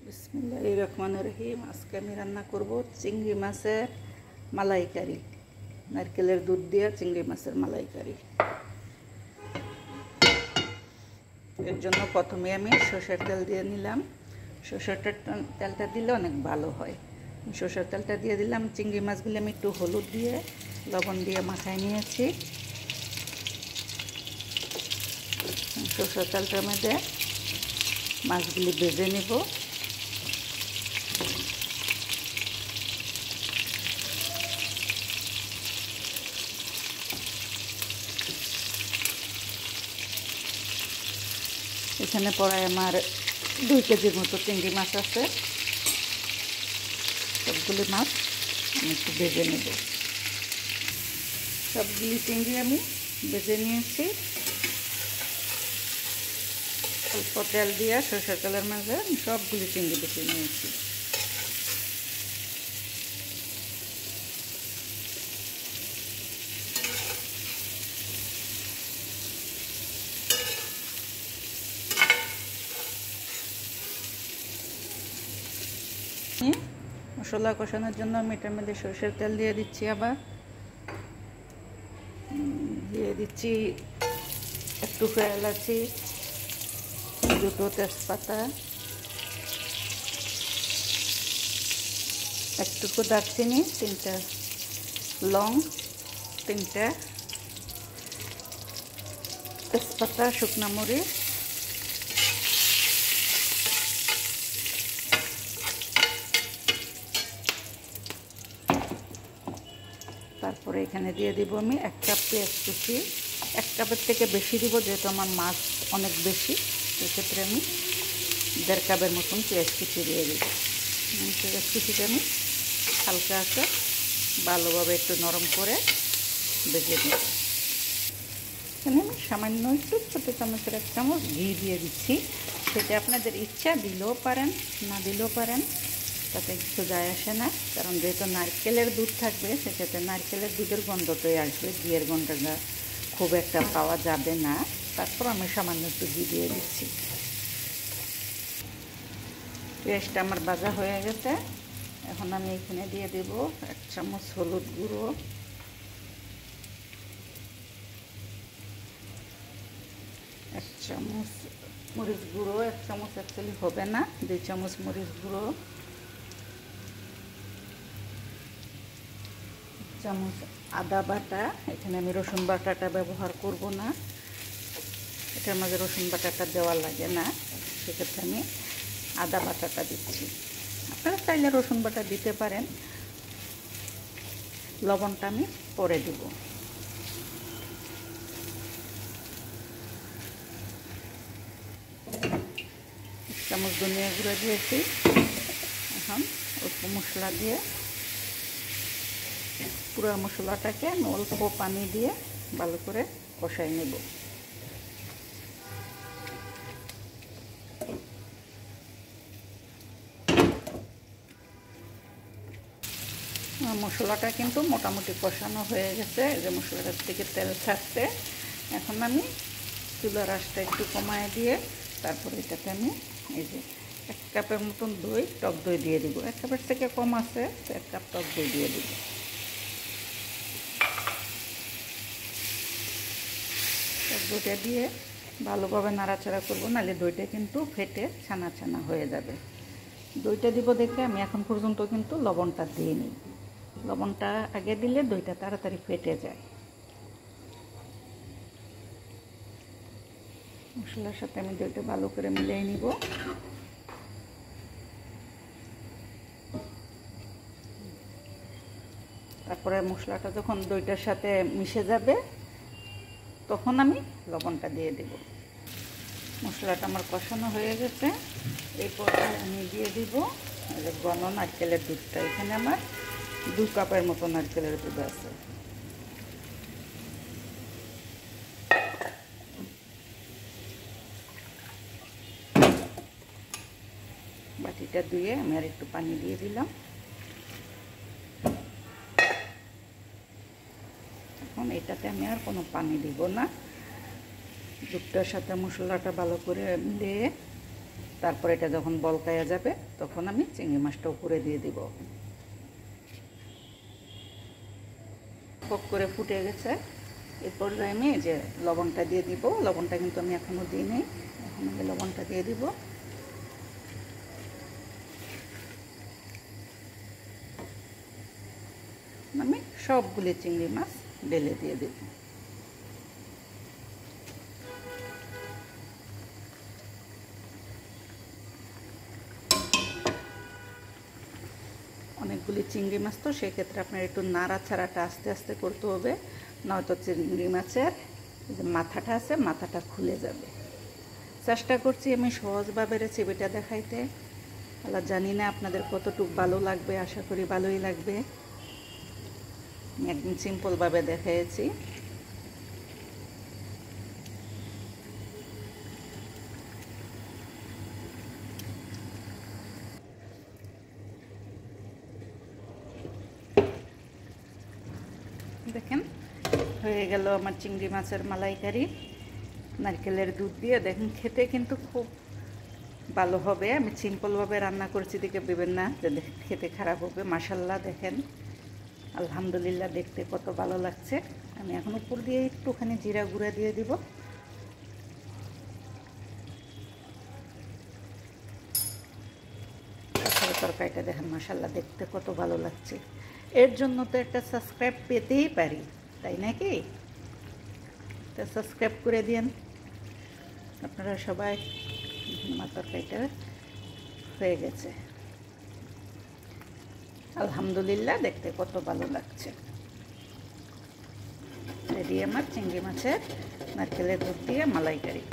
বিসমিল্লাহির রহমানির রহিম। আজকে আমি রান্না করব চিংড়ি মাছের মালাইকারি, নারকেলের দুধ দিয়ে চিংড়ি মাছের মালাইকারি। এর জন্য প্রথমে আমি সরষের তেল দিয়ে নিলাম। সরষের তেলটা দিলে অনেক ভালো হয়। সরষের তেলটা দিয়ে দিলাম। চিংড়ি মাছগুলি আমি একটু হলুদ দিয়ে লবণ দিয়ে মাখায় নিয়েছি। সরষের তেলটার মধ্যে মাছগুলি ভেজে নেব। এখানে প্রায় আমার 2 কেজির মতো চিংড়ি মাছ আছে। সবগুলি মাছ আমি একটু ভেজে নেব। সবগুলি চিংড়ি আমি ভেজে নিয়েছি। অল্প তেল দিয়ে সরষের তেলের মাঝে সবগুলি চিংড়ি ভেজে নিয়েছি। মশলা কষানোর জন্য আমি এটার মধ্যে সরষের তেল দিয়ে দিচ্ছি। আবার দিয়ে দিচ্ছি একটু এলাচি, 2টো তেজপাতা, একটুকু দারচিনি, 3টা লং, 3টা তেজপাতা, শুকনো মরিচ, তারপরে এখানে দিয়ে দিব আমি 1 কাপ পেঁয়াজ কুচি। 1 কাপের থেকে বেশি দিব, যেহেতু আমার মাছ অনেক বেশি, সেক্ষেত্রে আমি 1.5 কাপের মতন পেঁয়াজ কুচি দিয়ে দিব। পেঁয়াজ কুচিটা আমি হালকা হালকা ভালোভাবে একটু নরম করে ভেজে নেব। এখানে আমি সামান্য একটু ছোটো চামচের 1 চামচ ঘি দিয়ে দিচ্ছি। সেটা আপনাদের ইচ্ছা দিলেও পারেন, না দিলেও পারেন, তাতে কিছু যায় আসে না। কারণ যেহেতু নারকেলের দুধ থাকবে, সেক্ষেত্রে নারকেলের দুধের গন্ধটাই আসবে, ঘিয়ের গন্ধটা খুব একটা পাওয়া যাবে না। তারপর আমি সামান্য একটু ঘি দিয়ে দিচ্ছি। পেঁয়াজটা আমার ভাজা হয়ে গেছে। এখন আমি এখানে দিয়ে দেব 1 চামচ হলুদ গুঁড়ো, 1 চামচ মরিচ গুঁড়ো, 1 চামচ অ্যাকচুয়ালি হবে না, 2 চামচ মরিচ গুঁড়ো, 1 চামচ আদা বাটা। এখানে আমি রসুন বাটাটা ব্যবহার করব না, এটার মাঝে রসুন বাটাটা দেওয়া লাগে না, সেক্ষেত্রে আমি আদা বাটাটা দিচ্ছি। আপনারা চাইলে রসুন বাটা দিতে পারেন। লবণটা আমি পরে দেব। 1 চামচ ধনিয়া গুঁড়ো দিয়েছি। এখন অল্প মশলা দিয়ে পুরো মশলাটাকে আমি অল্প পানি দিয়ে ভালো করে কষাই নেব। মশলাটা কিন্তু মোটামুটি কষানো হয়ে গেছে। যে মশলাটার থেকে তেল ছাড়ছে। এখন আমি চুলার আঁচটা একটু কমায় দিয়ে তারপরে এটাকে আমি এই যে 1 কাপের মতন দই, টক দই দিয়ে দিব। 1 কাপের থেকে কম আছে, 1 কাপ টক দই দিয়ে দিব। টক দইটা দিয়ে ভালোভাবে নাড়াচাড়া করবো, নাহলে দইটা কিন্তু ফেটে ছানা ছানা হয়ে যাবে। দইটা দিব দেখে আমি এখন পর্যন্ত কিন্তু লবণটা দিইনি। লবণটা আগে দিলে দইটা তাড়াতাড়ি ফেটে যায়। মশলার সাথে আমি দইটা ভালো করে মিলিয়ে নিব। তারপরে মশলাটা যখন দইটার সাথে মিশে যাবে, তখন আমি লবণটা দিয়ে দেব। মশলাটা আমার কষানো হয়ে গেছে। এরপর আমি দিয়ে দিব ঘন নারকেলের দুধটা। এখানে আমার 2 কাপের মতো নারকেলের দুধ আছে। বাটিটা ধুয়ে আমি আর একটু পানি দিয়ে দিলাম। এখন এটাতে আমি আর কোনো পানি দিব না। দুধটার সাথে মশলাটা ভালো করে মিলিয়ে তারপর এটা যখন বলকায়া যাবে তখন আমি চিংড়ি মাছটা উপরে দিয়ে দিব। পক করে ফুটে গেছে, এরপর আমি যে লবণটা দিয়ে দিব। লবণটা কিন্তু আমি এখনও দিই নাই, এখন আমি লবণটা দিয়ে দিব। আমি সবগুলি চিংড়ি মাছ ঢেলে দিয়ে দেব। অনেকগুলি চিংড়ি মাছ তো সেক্ষেত্রে আপনার একটু নাড়াচাড়াটা আস্তে আস্তে করতে হবে, নয়তো চিংড়ি মাছের যে মাথাটা আছে মাথাটা খুলে যাবে। চেষ্টা করছি আমি সহজভাবে রেসিপিটা দেখাইতে। আল্লাহ জানি না আপনাদের কতটুকু ভালো লাগবে, আশা করি ভালোই লাগবে। আমি একদম সিম্পলভাবে দেখাইছি। দেখেন হয়ে গেল আমার চিংড়ি মাছের মালাইকারি নারকেলের দুধ দিয়ে। দেখেন খেতে কিন্তু খুব ভালো হবে। আমি সিম্পলভাবে রান্না করছি দিকে ভেবেন না যে খেতে খারাপ হবে। মাশাল্লাহ দেখেন আলহামদুলিল্লাহ দেখতে কত ভালো লাগছে। আমি এখন উপর দিয়ে একটুখানি জিরা গুঁড়া দিয়ে দিব। তরকারিটা দেখেন মাশাল্লাহ দেখতে কত ভালো লাগছে। এর জন্য তো একটা সাবস্ক্রাইব পেতেই পারি, তাই নাকি? তা সাবস্ক্রাইব করে দিন আপনারা সবাই। আমার তরকারিটা হয়ে গেছে আলহামদুলিল্লাহ দেখতে কত ভালো লাগছে। রেডি আমার চিংড়ি মাছের নারকেলের দুধ দিয়ে মালাইকারি।